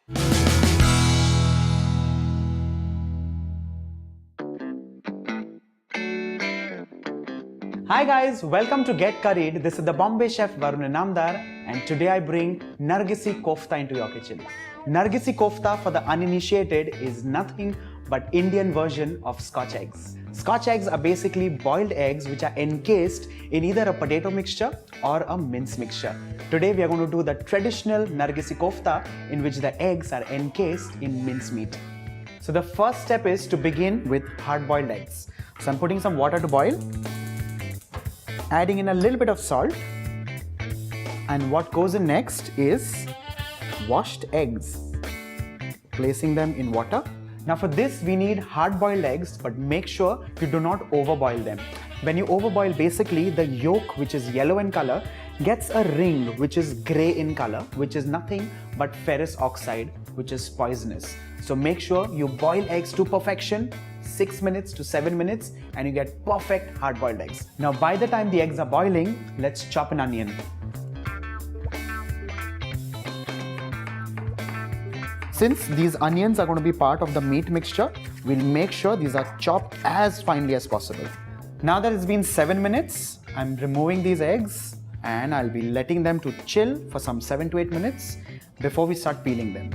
Hi guys, welcome to Get Curried. This is the Bombay chef Varun Inamdar, and today I bring Nargisi Kofta into your kitchen. Nargisi Kofta, for the uninitiated, is nothing but Indian version of Scotch eggs. Scotch eggs are basically boiled eggs which are encased in either a potato mixture or a mince mixture. Today we are going to do the traditional Nargisi Kofta, in which the eggs are encased in mince meat. So the first step is to begin with hard-boiled eggs. So I'm putting some water to boil, adding in a little bit of salt, and what goes in next is washed eggs, placing them in water. Now for this we need hard-boiled eggs, but make sure you do not overboil them. When you overboil, basically the yolk, which is yellow in color, gets a ring which is gray in color, which is nothing but ferrous oxide, which is poisonous. So make sure you boil eggs to perfection, 6 minutes to 7 minutes, and you get perfect hard-boiled eggs. Now by the time the eggs are boiling, let's chop an onion. Since these onions are going to be part of the meat mixture, we'll make sure these are chopped as finely as possible. Now that it's been 7 minutes, I'm removing these eggs and I'll be letting them to chill for some 7 to 8 minutes before we start peeling them.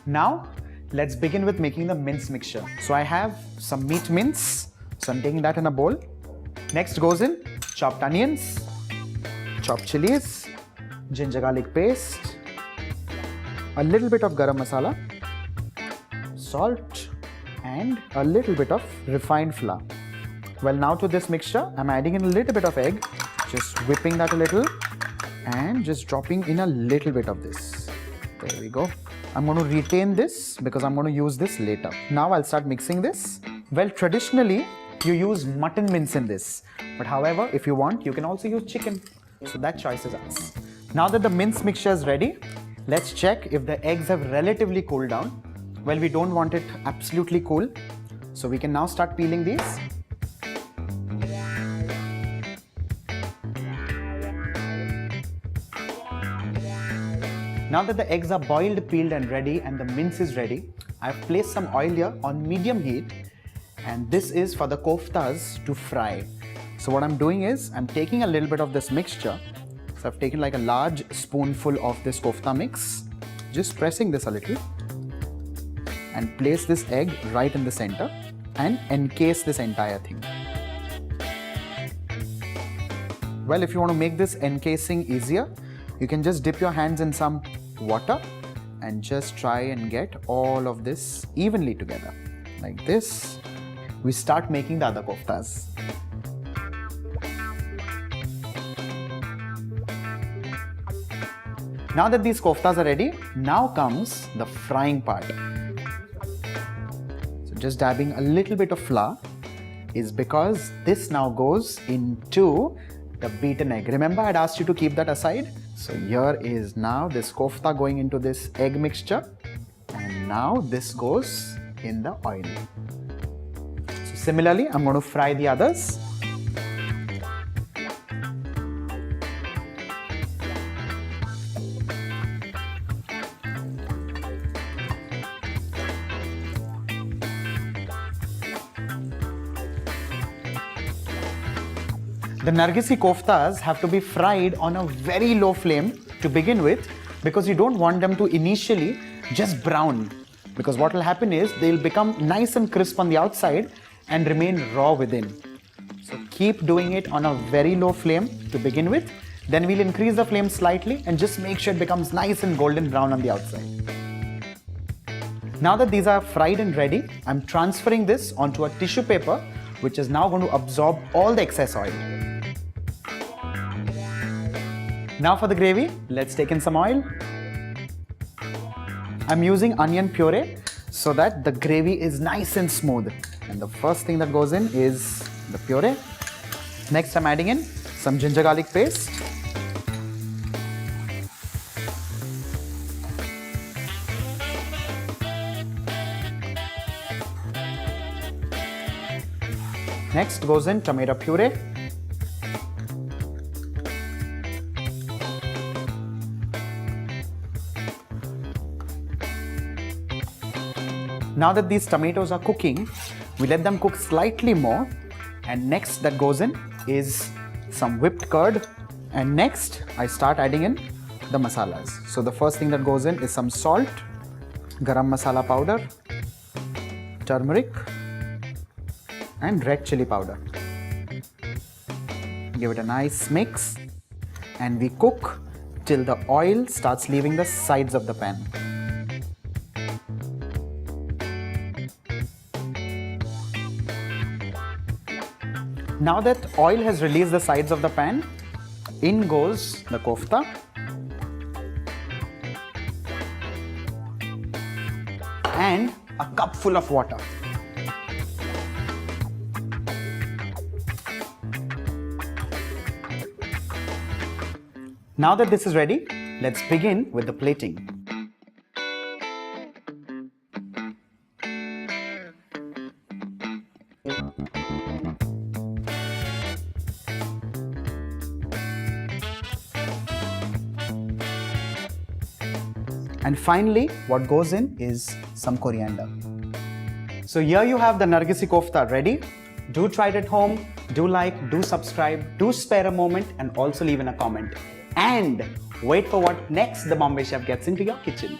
Now, let's begin with making the mince mixture. So I have some meat mince, so I'm taking that in a bowl. Next goes in chopped onions, chopped chillies, ginger garlic paste, a little bit of garam masala, salt, and a little bit of refined flour. Well, now to this mixture, I'm adding in a little bit of egg, just whipping that a little, and just dropping in a little bit of this. There we go. I'm going to retain this because I'm going to use this later. Now I'll start mixing this. Well, traditionally, you use mutton mince in this. But however, if you want, you can also use chicken. So that choice is ours. Now that the mince mixture is ready, let's check if the eggs have relatively cooled down. Well, we don't want it absolutely cool. So we can now start peeling these. Now that the eggs are boiled, peeled and ready, and the mince is ready, I've placed some oil here on medium heat, and this is for the koftas to fry. So what I'm doing is, I'm taking a little bit of this mixture. So I've taken like a large spoonful of this kofta mix, just pressing this a little, and place this egg right in the center and encase this entire thing. Well, if you want to make this encasing easier, you can just dip your hands in some water and just try and get all of this evenly together. Like this, we start making the other koftas. Now that these koftas are ready, now comes the frying part. So just dabbing a little bit of flour is because this now goes into the beaten egg. Remember, I had asked you to keep that aside. So here is now this kofta going into this egg mixture, and now this goes in the oil. So similarly, I'm going to fry the others. The Nargisi Koftas have to be fried on a very low flame to begin with, because you don't want them to initially just brown, because what will happen is they'll become nice and crisp on the outside and remain raw within. So keep doing it on a very low flame to begin with, then we'll increase the flame slightly and just make sure it becomes nice and golden brown on the outside. Now that these are fried and ready, I'm transferring this onto a tissue paper, which is now going to absorb all the excess oil. Now for the gravy, let's take in some oil. I'm using onion puree so that the gravy is nice and smooth. And the first thing that goes in is the puree. Next, I'm adding in some ginger garlic paste. Next goes in tomato puree. Now that these tomatoes are cooking, we let them cook slightly more. And next that goes in is some whipped curd. And next I start adding in the masalas. So the first thing that goes in is some salt, garam masala powder, turmeric, and red chili powder. Give it a nice mix and we cook till the oil starts leaving the sides of the pan. Now that oil has released the sides of the pan, in goes the kofta. And a cup full of water. Now that this is ready, let's begin with the plating. And finally, what goes in is some coriander. So here you have the Nargisi Kofta ready. Do try it at home. Do like, do subscribe, do spare a moment and also leave in a comment. And wait for what next the Bombay Chef gets into your kitchen.